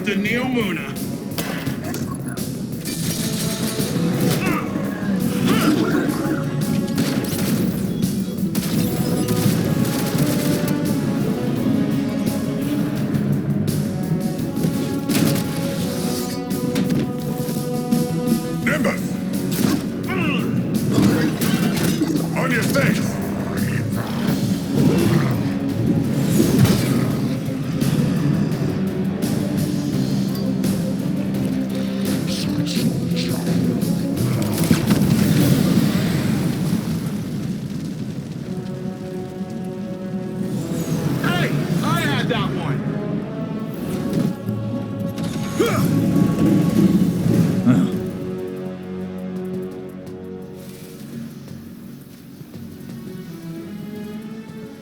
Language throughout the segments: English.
Neptune Neomuna. Nimbus! On your face! Hey! I had that one!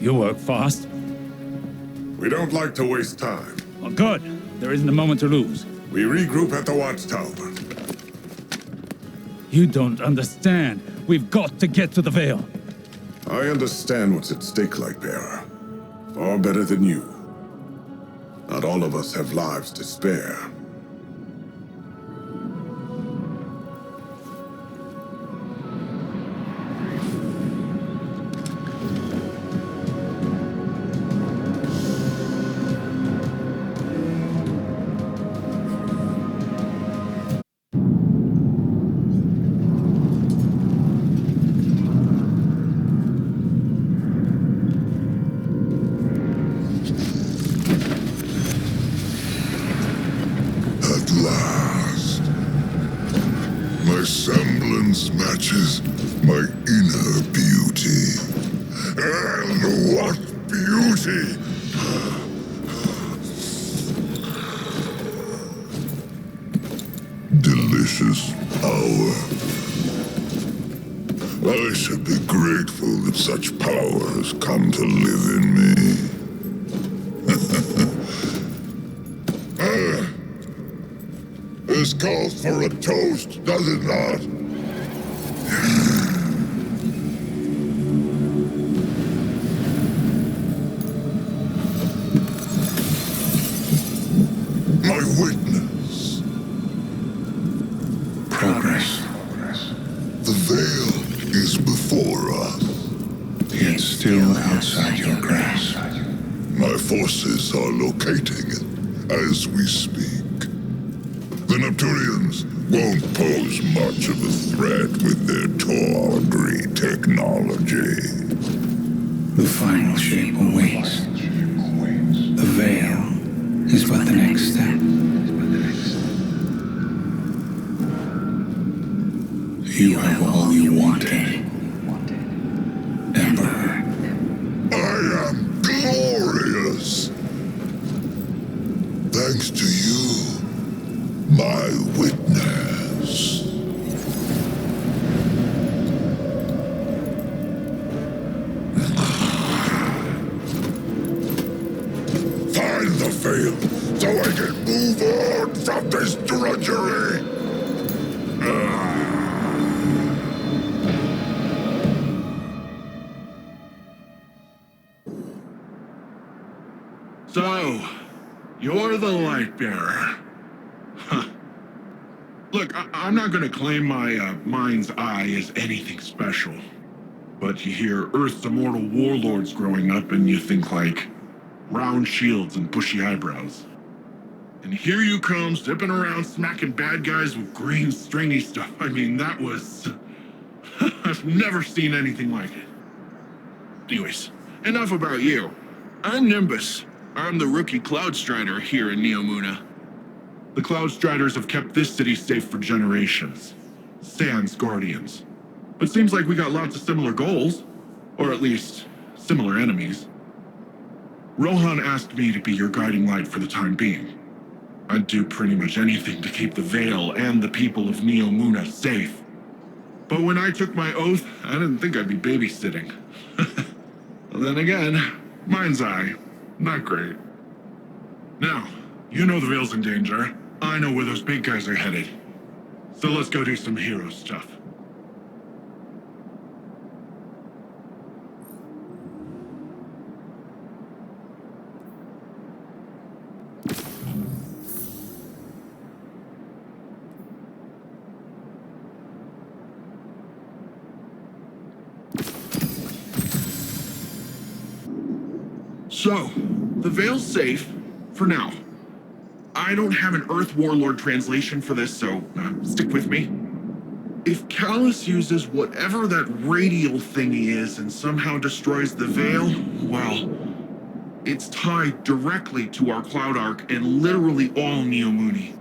You work fast. We don't like to waste time. Well, good. There isn't a moment to lose. We regroup at the watchtower. You don't understand. We've got to get to the Veil. I understand what's at stake, Lightbearer. Far better than you. Not all of us have lives to spare. At last, my semblance matches my inner beauty. And what beauty! Delicious power. I should be grateful that such power has come to live in me. This calls for a toast, does it not? My witness. Progress. The veil is before us. Yet still outside your grasp. My forces are locating it as we speak. The Neptunians won't pose much of a threat with their tawdry technology. The final shape awaits. The veil is but the next step. You have all you wanted, Emperor. I am glorious! Thanks to you, my witness. Find the veil so I can move on from this drudgery! So, you're the Lightbearer. Huh. Look, I'm not gonna claim my mind's eye is anything special. But you hear Earth's immortal warlords growing up and you think like round shields and bushy eyebrows. And here you come, zipping around smacking bad guys with green stringy stuff. I mean, that was... I've never seen anything like it. Anyways, enough about you. I'm Nimbus. I'm the rookie Cloud Strider here in Neomuna. The Cloud Striders have kept this city safe for generations. Sans Guardians. But seems like we got lots of similar goals. Or at least, similar enemies. Rohan asked me to be your guiding light for the time being. I'd do pretty much anything to keep the Veil and the people of Neomuna safe. But when I took my oath, I didn't think I'd be babysitting. Then again, mind's eye. Not great. Now, you know the Veil's in danger. I know where those big guys are headed. So let's go do some hero stuff. So, the Veil's safe, for now. I don't have an Earth Warlord translation for this, so stick with me. If Callus uses whatever that radial thingy is and somehow destroys the Veil, well, it's tied directly to our Cloud Arc and literally all Neomuna.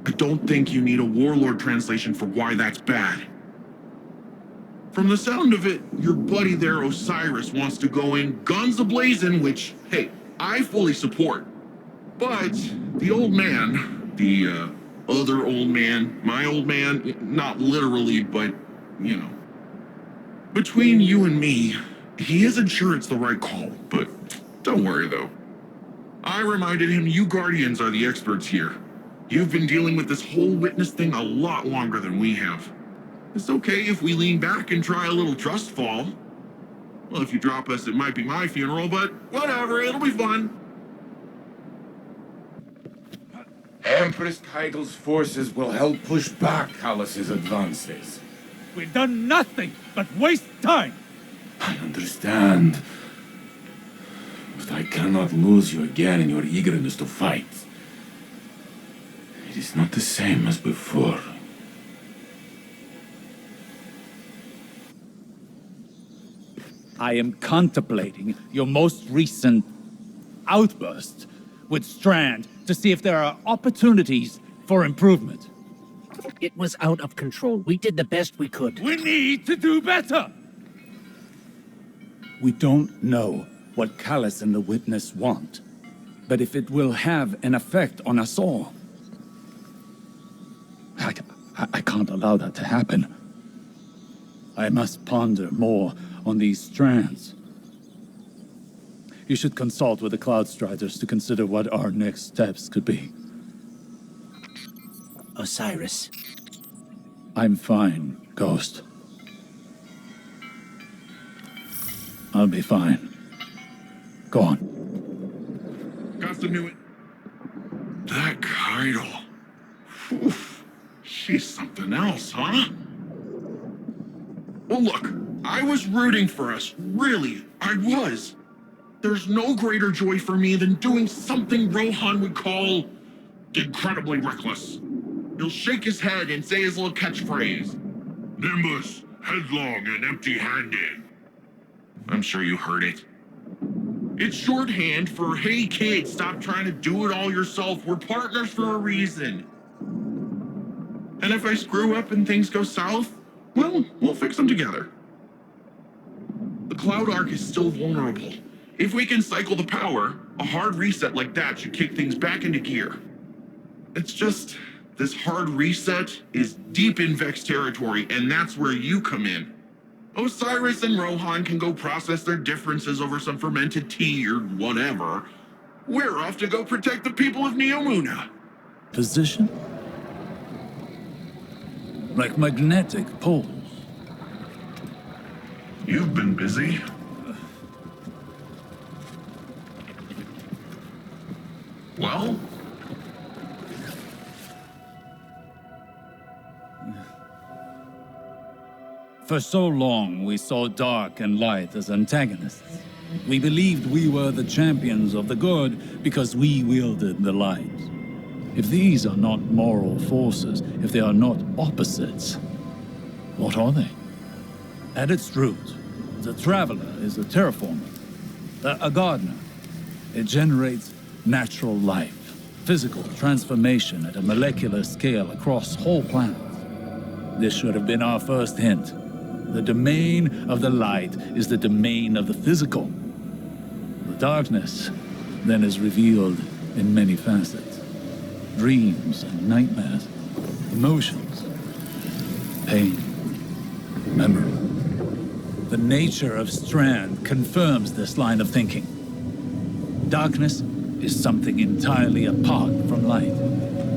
I don't think you need a Warlord translation for why that's bad. From the sound of it, your buddy there, Osiris, wants to go in guns a-blazing, which, hey, I fully support. But the old man, the other old man, my old man, not literally, but, you know. Between you and me, he isn't sure it's the right call, but don't worry though. I reminded him you Guardians are the experts here. You've been dealing with this whole witness thing a lot longer than we have. It's okay if we lean back and try a little trust fall. Well, if you drop us, it might be my funeral, but whatever, it'll be fun. Empress Keigel's forces will help push back Callus's advances. We've done nothing but waste time. I understand. But I cannot lose you again in your eagerness to fight. It is not the same as before. I am contemplating your most recent outburst with Strand to see if there are opportunities for improvement. It was out of control. We did the best we could. We need to do better! We don't know what Callus and the Witness want, but if it will have an effect on us all, I can't allow that to happen. I must ponder more on these strands. You should consult with the Cloud Striders to consider what our next steps could be. Osiris. I'm fine, Ghost. I'll be fine. Go on. Got some new... That Keitel. Oof. She's something else, huh? Well, look, I was rooting for us. Really, I was. There's no greater joy for me than doing something Rohan would call incredibly reckless. He'll shake his head and say his little catchphrase. Nimbus, headlong and empty-handed. I'm sure you heard it. It's shorthand for, hey kid, stop trying to do it all yourself. We're partners for a reason. And if I screw up and things go south, well, we'll fix them together. The Cloud Arc is still vulnerable. If we can cycle the power, a hard reset like that should kick things back into gear. It's just, this hard reset is deep in Vex territory, and that's where you come in. Osiris and Rohan can go process their differences over some fermented tea or whatever. We're off to go protect the people of Neomuna. Position? Like magnetic poles. You've been busy. Well? For so long, we saw dark and light as antagonists. We believed we were the champions of the good because we wielded the light. If these are not moral forces, if they are not opposites, what are they? At its root, the Traveler is a terraformer, a gardener. It generates natural life, physical transformation at a molecular scale across whole planets. This should have been our first hint. The domain of the light is the domain of the physical. The darkness then is revealed in many facets. Dreams and nightmares, emotions, pain, memory. The nature of Strand confirms this line of thinking. Darkness is something entirely apart from light.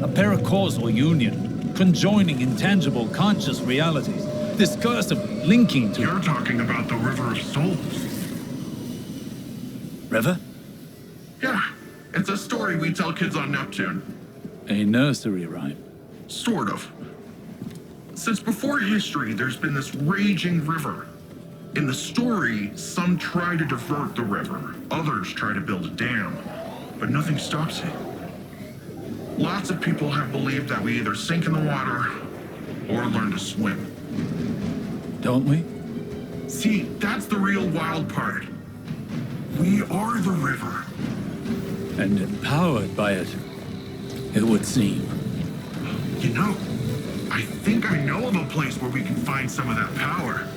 A paracausal union, conjoining intangible conscious realities, discursively linking to... You're talking about the River of Souls. River? Yeah, it's a story we tell kids on Neptune. A nursery rhyme. Sort of. Since before history, there's been this raging river. In the story, some try to divert the river, others try to build a dam, but nothing stops it. Lots of people have believed that we either sink in the water or learn to swim. Don't we? See, that's the real wild part. We are the river. And empowered by it, it would seem. You know, I think I know of a place where we can find some of that power.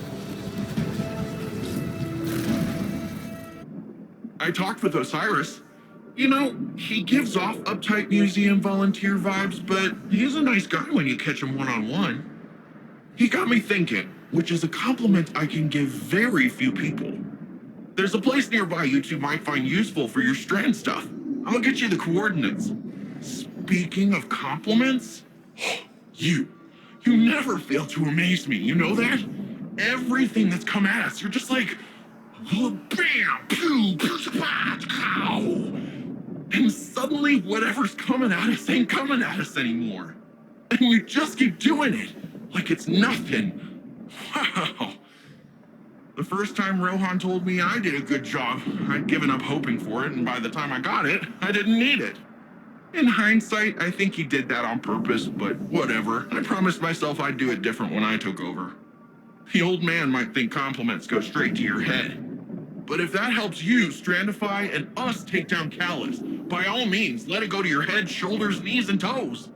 I talked with Osiris. You know, he gives off uptight museum volunteer vibes, but he's a nice guy when you catch him one-on-one. He got me thinking, which is a compliment I can give very few people. There's a place nearby you two might find useful for your Strand stuff. I'll get you the coordinates. Speaking of compliments, you never fail to amaze me, you know that? Everything that's come at us, you're just like, oh, bam, pew, pow. And suddenly whatever's coming at us ain't coming at us anymore. And we just keep doing it, like it's nothing. Wow. The first time Rohan told me I did a good job, I'd given up hoping for it, and by the time I got it, I didn't need it. In hindsight, I think he did that on purpose, but whatever. I promised myself I'd do it different when I took over. The old man might think compliments go straight to your head. But if that helps you Strandify and us take down Callus, by all means, let it go to your head, shoulders, knees, and toes.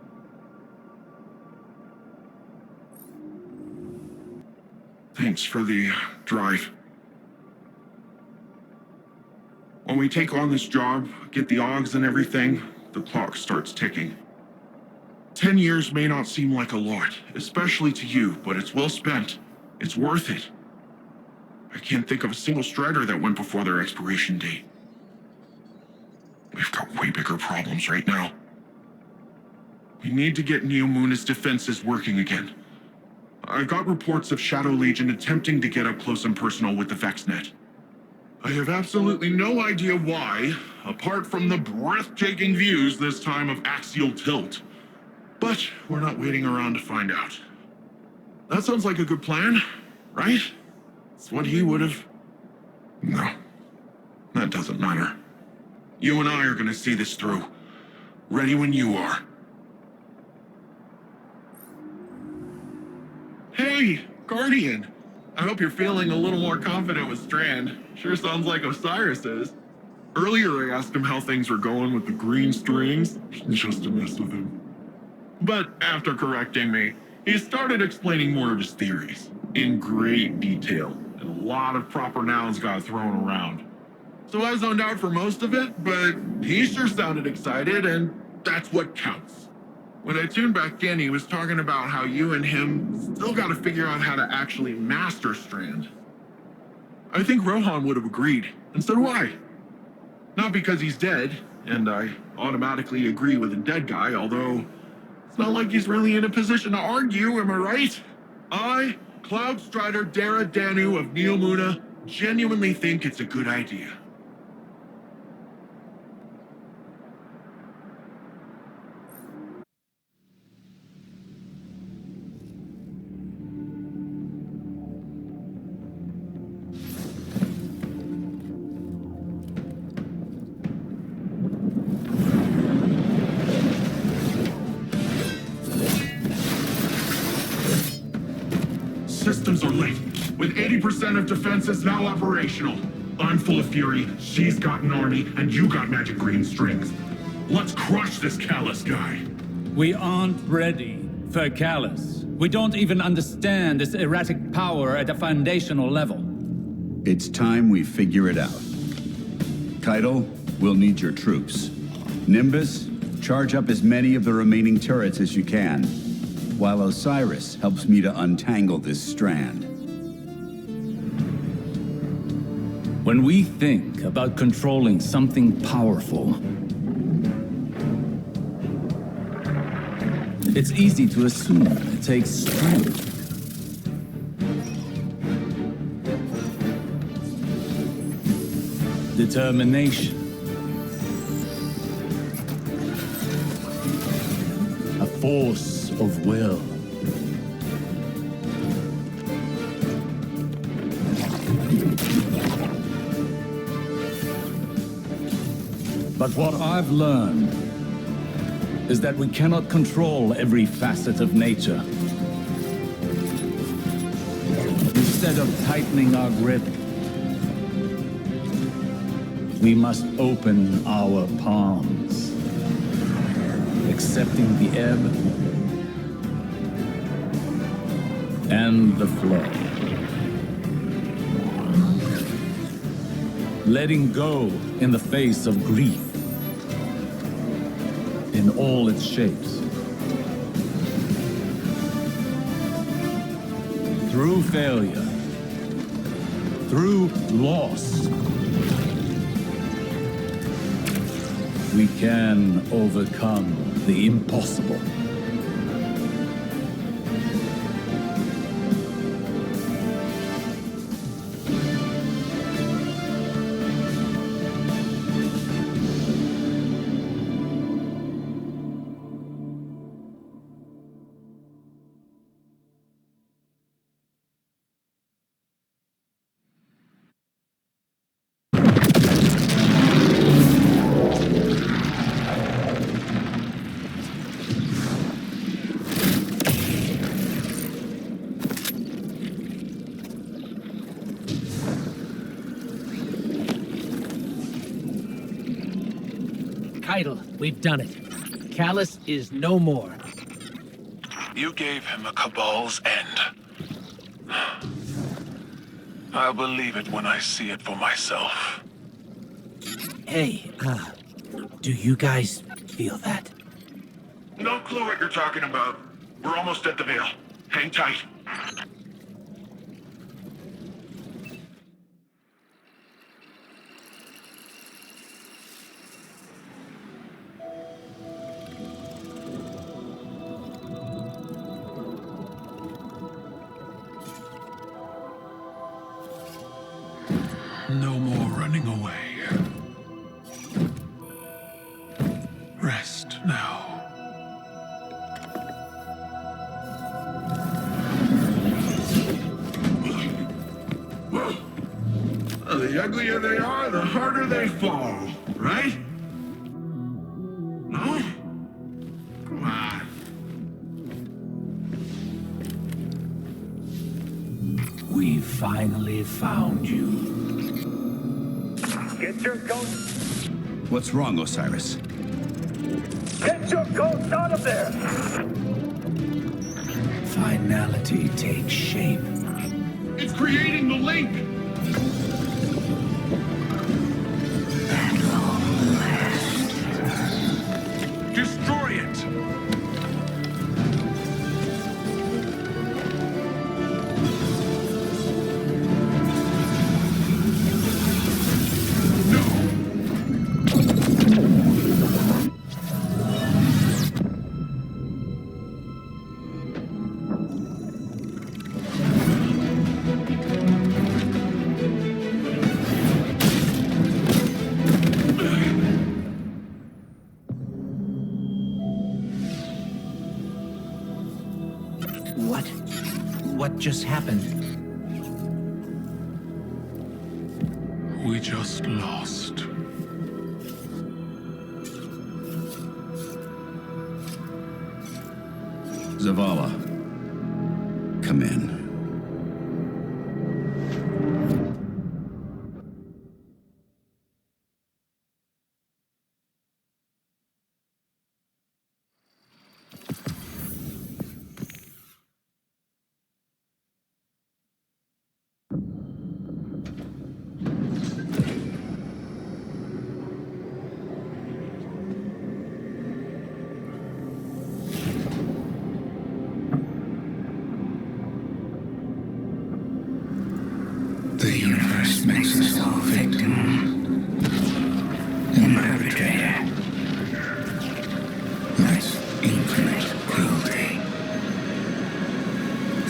Thanks for the drive. When we take on this job, get the Augs and everything, the clock starts ticking. 10 years may not seem like a lot, especially to you, but it's well spent. It's worth it. I can't think of a single Strider that went before their expiration date. We've got way bigger problems right now. We need to get Neomuna's defenses working again. I got reports of Shadow Legion attempting to get up close and personal with the VexNet. I have absolutely no idea why, apart from the breathtaking views this time of axial tilt. But we're not waiting around to find out. That sounds like a good plan, right? It's what he would have... No, that doesn't matter. You and I are gonna see this through. Ready when you are. Hey, Guardian. I hope you're feeling a little more confident with Strand. Sure sounds like Osiris is. Earlier I asked him how things were going with the green strings, just to mess with him. But after correcting me, he started explaining more of his theories, in great detail, and a lot of proper nouns got thrown around. So I zoned out for most of it, but he sure sounded excited, and that's what counts. When I tuned back in, he was talking about how you and him still gotta figure out how to actually master Strand. I think Rohan would have agreed, and so do I. Not because he's dead, and I automatically agree with a dead guy, although it's not like he's really in a position to argue, am I right? I, Cloud Strider Dara Danu of Neomuna, genuinely think it's a good idea. Systems are late, with 80% of defenses now operational. I'm full of fury, she's got an army, and you got magic green strings. Let's crush this Callus guy. We aren't ready for Callus. We don't even understand this erratic power at a foundational level. It's time we figure it out. Keitel, we'll need your troops. Nimbus, charge up as many of the remaining turrets as you can, while Osiris helps me to untangle this strand. When we think about controlling something powerful, it's easy to assume it takes strength. Determination. A force of will. But what I've learned is that we cannot control every facet of nature. Instead of tightening our grip, we must open our palms, accepting the ebb and the flow. Letting go in the face of grief in all its shapes. Through failure, through loss, we can overcome the impossible. We've done it. Callus is no more. You gave him a Cabal's end. I'll believe it when I see it for myself. Hey, do you guys feel that? No clue what you're talking about. We're almost at the Veil. Hang tight. No more running away. Rest now. The uglier they are, the harder they fall, right? No? Come on. We finally found you. Get your ghost! What's wrong, Osiris? Get your ghost out of there! Finality takes shape. It's creating the link! At long last. Destroy it! What just happened? We just lost. Zavala, come in. The universe makes us all victim and perpetrator. That's infinite cruelty.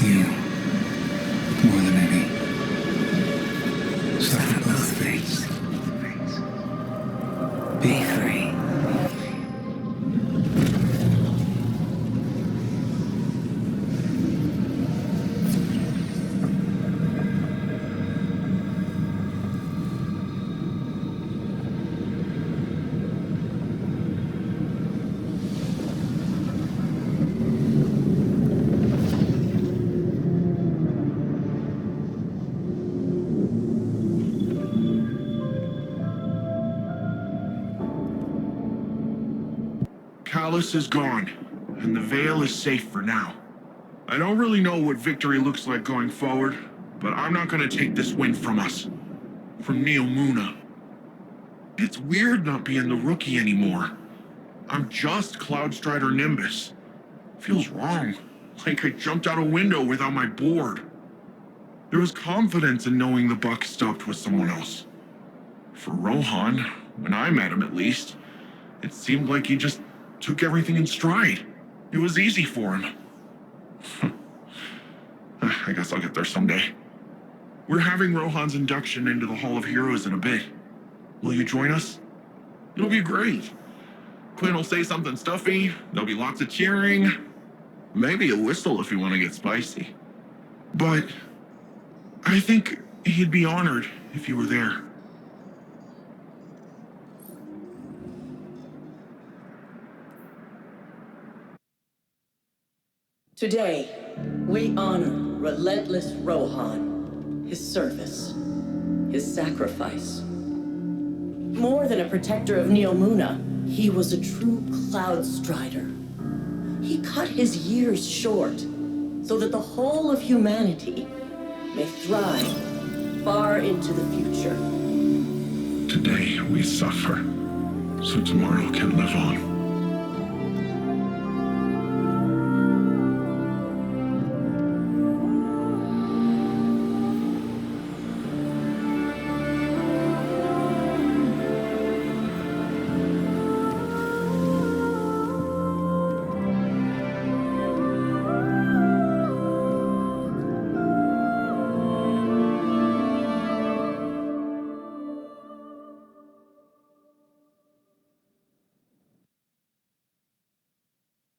You, more than any, suffer both fates. Be free. Callus is gone, and the Veil is safe for now. I don't really know what victory looks like going forward, but I'm not gonna take this win from us. From Neomuna. It's weird not being the rookie anymore. I'm just Cloudstrider Nimbus. Feels wrong, like I jumped out a window without my board. There was confidence in knowing the buck stopped with someone else. For Rohan, when I met him at least, it seemed like he just took everything in stride. It was easy for him. I guess I'll get there someday. We're having Rohan's induction into the Hall of Heroes in a bit. Will you join us? It'll be great. Quinn will say something stuffy, there'll be lots of cheering, maybe a whistle if you want to get spicy. But I think he'd be honored if you were there. Today, we honor relentless Rohan, his service, his sacrifice. More than a protector of Neomuna, he was a true Cloudstrider. He cut his years short so that the whole of humanity may thrive far into the future. Today we suffer, so tomorrow can live on.